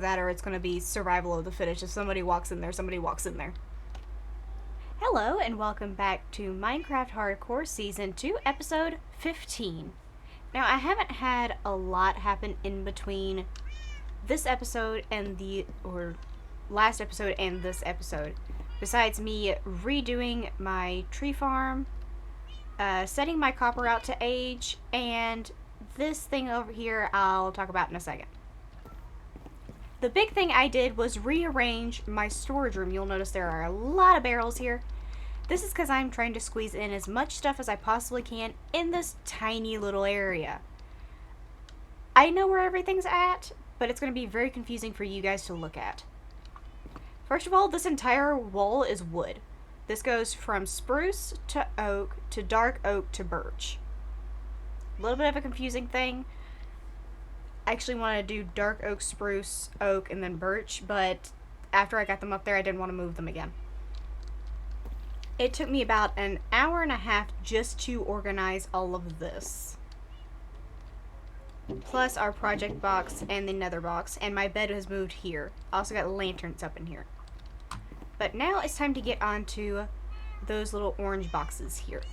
that or it's going to be survival of the fittest. If somebody walks in there, somebody walks in there. Hello, and welcome back to Minecraft Hardcore Season 2, Episode 15. Now, I haven't had a lot happen in between this episode and last episode and this episode. Besides me redoing my tree farm, setting my copper out to age, and this thing over here I'll talk about in a second. The big thing I did was rearrange my storage room. You'll notice there are a lot of barrels here. This is because I'm trying to squeeze in as much stuff as I possibly can in this tiny little area. I know where everything's at, but it's going to be very confusing for you guys to look at. First of all, this entire wall is wood. This goes from spruce to oak to dark oak to birch. A little bit of a confusing thing. I actually want to do dark oak, spruce, oak, and then birch, but after I got them up there, I didn't want to move them again. It took me about an hour and a half just to organize all of this. Plus our project box and the nether box, and my bed has moved here. I also got lanterns up in here. But now it's time to get onto those little orange boxes here.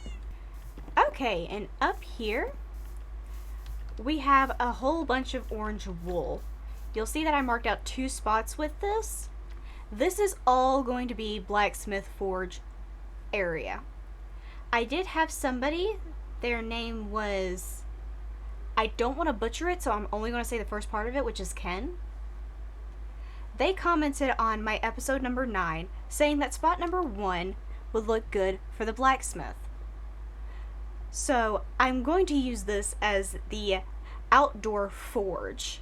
Okay, and up here, we have a whole bunch of orange wool. You'll see that I marked out 2 spots with this. This is all going to be Blacksmith Forge area. I did have somebody, their name was, I don't want to butcher it, so I'm only going to say the first part of it, which is Ken. They commented on my episode number 9, saying that spot number 1 would look good for the blacksmith. So I'm going to use this as the outdoor forge.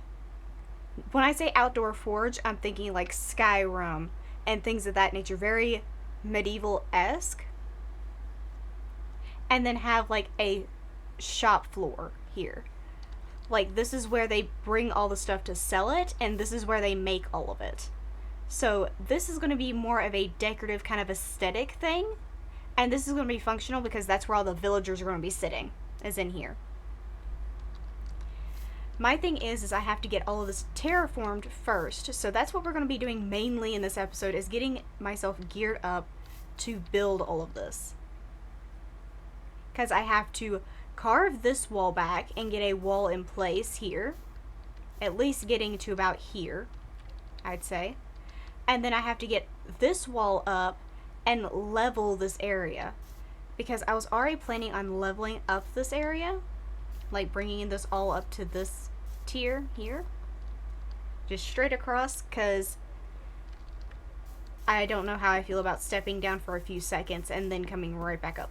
When I say outdoor forge, I'm thinking like Skyrim and things of that nature, very medieval-esque. And then have like a shop floor here. Like, this is where they bring all the stuff to sell it, and this is where they make all of it. So this is going to be more of a decorative kind of aesthetic thing, and this is going to be functional because that's where all the villagers are going to be sitting, is in here. My thing is I have to get all of this terraformed first, so that's what we're going to be doing mainly in this episode, is getting myself geared up to build all of this. Because I have to carve this wall back and get a wall in place here. At least getting to about here, I'd say. And then I have to get this wall up and level this area. Because I was already planning on leveling up this area. Like bringing this all up to this tier here. Just straight across, because I don't know how I feel about stepping down for a few seconds and then coming right back up.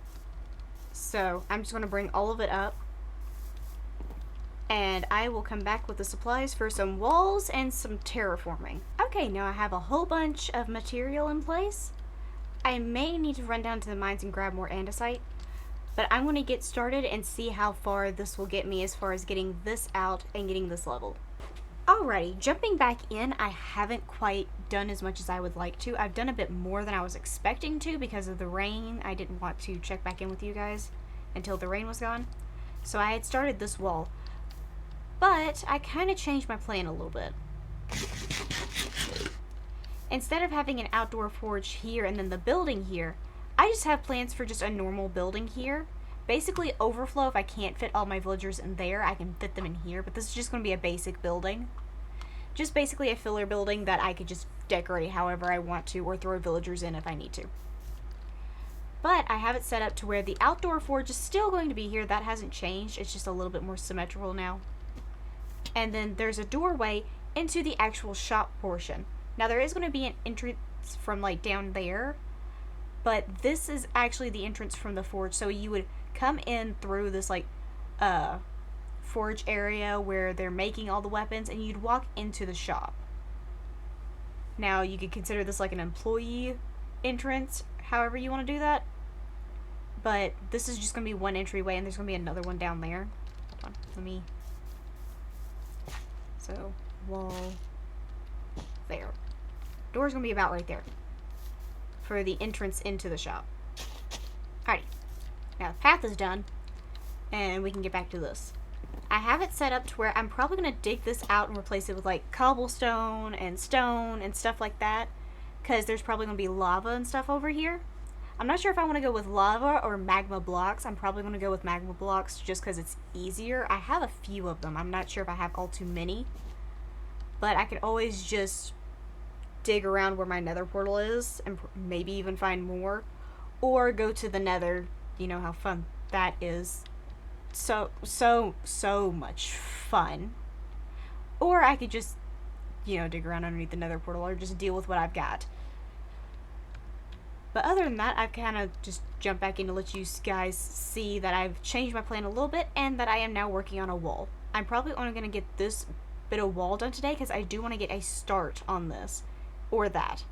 So I'm just going to bring all of it up, and I will come back with the supplies for some walls and some terraforming. Okay, now I have a whole bunch of material in place. I may need to run down to the mines and grab more andesite, but I'm going to get started and see how far this will get me as far as getting this out and getting this level. Alrighty, jumping back in, I haven't quite done as much as I would like to. I've done a bit more than I was expecting to because of the rain. I didn't want to check back in with you guys until the rain was gone. So I had started this wall. But I kind of changed my plan a little bit. Instead of having an outdoor forge here and then the building here, I just have plans for just a normal building here. Basically overflow. If I can't fit all my villagers in there, I can fit them in here, but this is just going to be a basic building. Just basically a filler building that I could just decorate however I want to, or throw villagers in if I need to. But I have it set up to where the outdoor forge is still going to be here. That hasn't changed. It's just a little bit more symmetrical now. And then there's a doorway into the actual shop portion. Now there is going to be an entrance from like down there, but this is actually the entrance from the forge, so you would come in through this like forge area where they're making all the weapons, and you'd walk into the shop. Now you could consider this like an employee entrance, however you want to do that, but this is just going to be one entryway, and there's going to be another one down there. Hold on, so wall there. Door's going to be about right there for the entrance into the shop. Alrighty. Now the path is done, and we can get back to this. I have it set up to where I'm probably going to dig this out and replace it with like cobblestone and stone and stuff like that, because there's probably going to be lava and stuff over here. I'm not sure if I want to go with lava or magma blocks. I'm probably going to go with magma blocks just because it's easier. I have a few of them. I'm not sure if I have all too many, but I could always just dig around where my nether portal is and maybe even find more, or go to the nether. You know how fun that is. So much fun. Or I could just, dig around underneath the nether portal or just deal with what I've got. But other than that, I've kind of just jumped back in to let you guys see that I've changed my plan a little bit and that I am now working on a wall. I'm probably only going to get this bit of wall done today because I do want to get a start on this. Or that.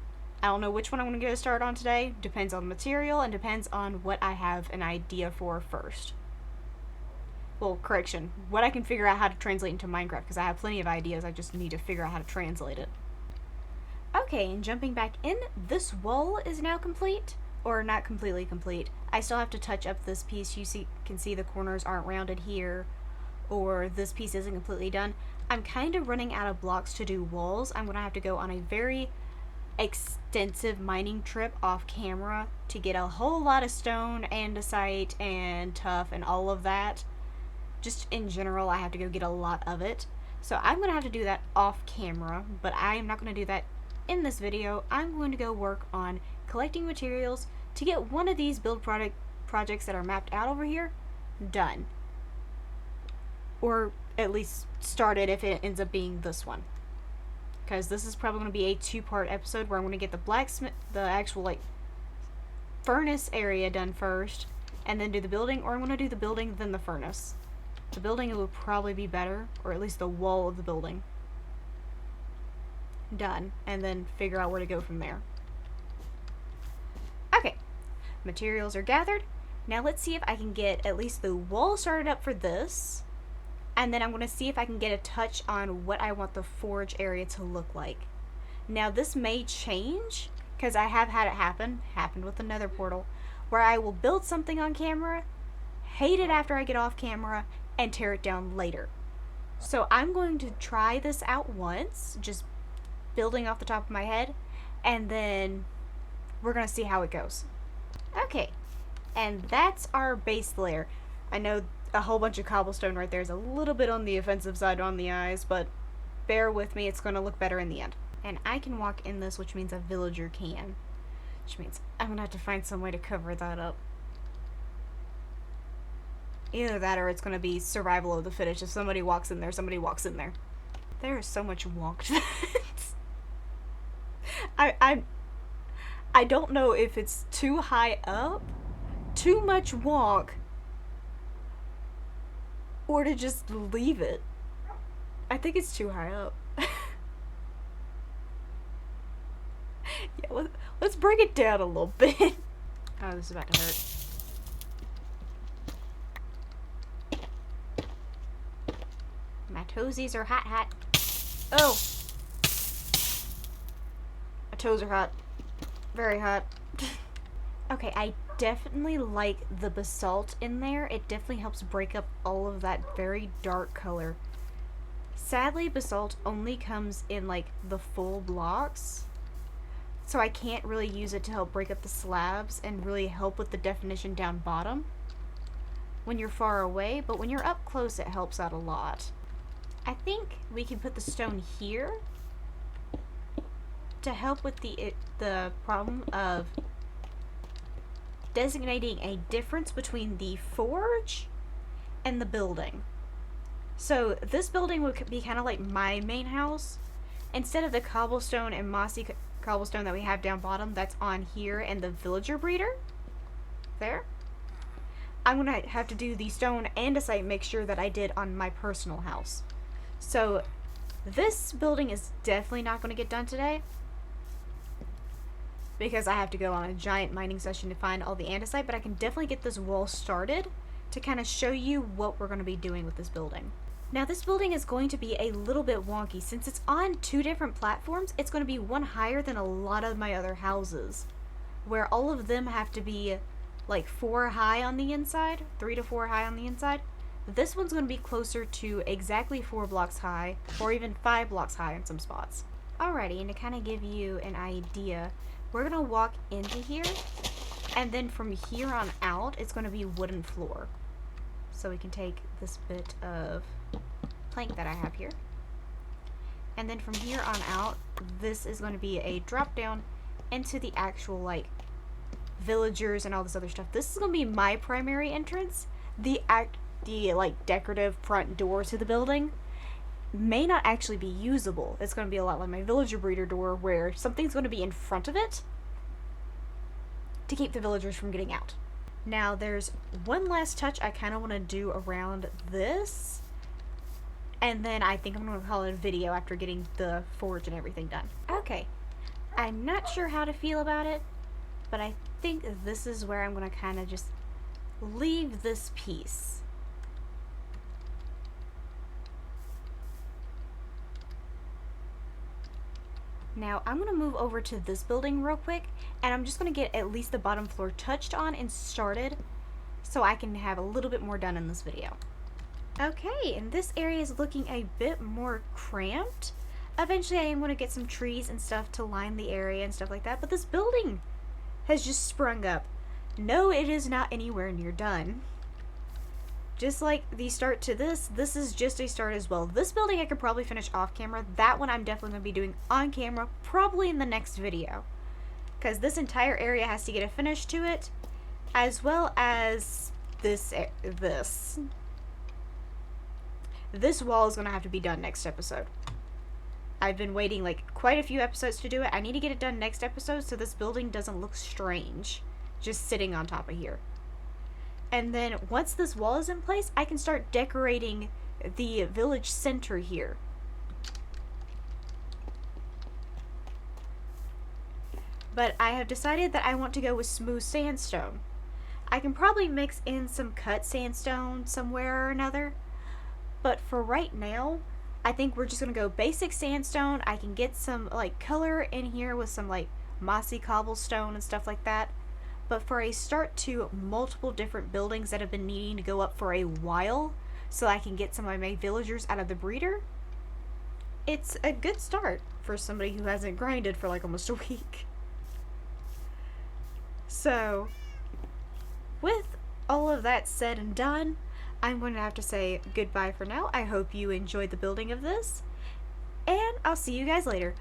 I don't know which one I'm going to get a start on today. Depends on the material and depends on what I have an idea for first. Well, correction. What I can figure out how to translate into Minecraft, because I have plenty of ideas. I just need to figure out how to translate it. Okay, and jumping back in, this wall is now complete. Or not completely complete. I still have to touch up this piece. You can see the corners aren't rounded here. Or this piece isn't completely done. I'm kind of running out of blocks to do walls. I'm going to have to go on a very extensive mining trip off camera to get a whole lot of stone, andesite, and tuff, and all of that. Just in general, I have to go get a lot of it. So I'm going to have to do that off camera, but I am not going to do that in this video. I'm going to go work on collecting materials to get one of these build projects that are mapped out over here done. Or at least started if it ends up being this one. Because this is probably going to be a 2-part episode where I'm going to get the blacksmith, the actual furnace area done first, and then do the building, or I'm going to do the building then the furnace. The building will probably be better, or at least the wall of the building done, and then figure out where to go from there. Okay, materials are gathered. Now let's see if I can get at least the wall started up for this, and then I'm going to see if I can get a touch on what I want the forge area to look like. Now this may change, because I have had it happened with the nether portal, where I will build something on camera, hate it after I get off camera, and tear it down later. So I'm going to try this out once, just building off the top of my head, and then we're going to see how it goes. Okay, and that's our base layer. I know a whole bunch of cobblestone right there is a little bit on the offensive side on the eyes, but bear with me, it's going to look better in the end. And I can walk in this, which means a villager can. Which means I'm going to have to find some way to cover that up. Either that or it's going to be survival of the fittest. If somebody walks in there, somebody walks in there. There is so much wonk to that. I don't know if it's too high up, too much wonk, or to just leave it. I think it's too high up. Yeah, let's bring it down a little bit. Oh, this is about to hurt. My toesies are hot. Oh! My toes are hot. Very hot. Okay, I definitely like the basalt in there. It definitely helps break up all of that very dark color. Sadly, basalt only comes in the full blocks, so I can't really use it to help break up the slabs and really help with the definition down bottom when you're far away, but when you're up close it helps out a lot. I think we can put the stone here to help with the problem of designating a difference between the forge and the building. So this building would be kind of like my main house. Instead of the cobblestone and mossy cobblestone that we have down bottom, that's on here, and the villager breeder there, I'm gonna have to do the stone andesite mixture that I did on my personal house. So this building is definitely not going to get done today because I have to go on a giant mining session to find all the andesite, but I can definitely get this wall started to kind of show you what we're going to be doing with this building. Now this building is going to be a little bit wonky. Since it's on 2 different platforms, it's going to be one higher than a lot of my other houses, where all of them have to be 4 high on the inside, 3 to 4 high on the inside. This one's going to be closer to exactly 4 blocks high, or even 5 blocks high in some spots. Alrighty, and to kind of give you an idea, we're going to walk into here, and then from here on out, it's going to be wooden floor. So we can take this bit of plank that I have here, and then from here on out, this is going to be a drop down into the actual, like, villagers and all this other stuff. This is going to be my primary entrance. The like decorative front door to the building may not actually be usable. It's going to be a lot like my villager breeder door, where something's going to be in front of it to keep the villagers from getting out. Now there's one last touch I kind of want to do around this, and then I think I'm going to call it a video after getting the forge and everything done. Okay, I'm not sure how to feel about it, but I think this is where I'm going to kind of just leave this piece. Now I'm going to move over to this building real quick, and I'm just going to get at least the bottom floor touched on and started so I can have a little bit more done in this video. Okay, and this area is looking a bit more cramped. Eventually I am going to get some trees and stuff to line the area and stuff like that, but this building has just sprung up. No, it is not anywhere near done. Just like the start to this is just a start as well. This building I could probably finish off camera. That one I'm definitely going to be doing on camera, probably in the next video. Because this entire area has to get a finish to it, as well as this wall is going to have to be done next episode. I've been waiting like quite a few episodes to do it. I need to get it done next episode so this building doesn't look strange just sitting on top of here. And then once this wall is in place, I can start decorating the village center here. But I have decided that I want to go with smooth sandstone. I can probably mix in some cut sandstone somewhere or another, but for right now, I think we're just going to go basic sandstone. I can get some like color in here with some like mossy cobblestone and stuff like that. But for a start to multiple different buildings that have been needing to go up for a while, so I can get some of my villagers out of the breeder, it's a good start for somebody who hasn't grinded for like almost a week. So, with all of that said and done, I'm going to have to say goodbye for now. I hope you enjoyed the building of this, and I'll see you guys later.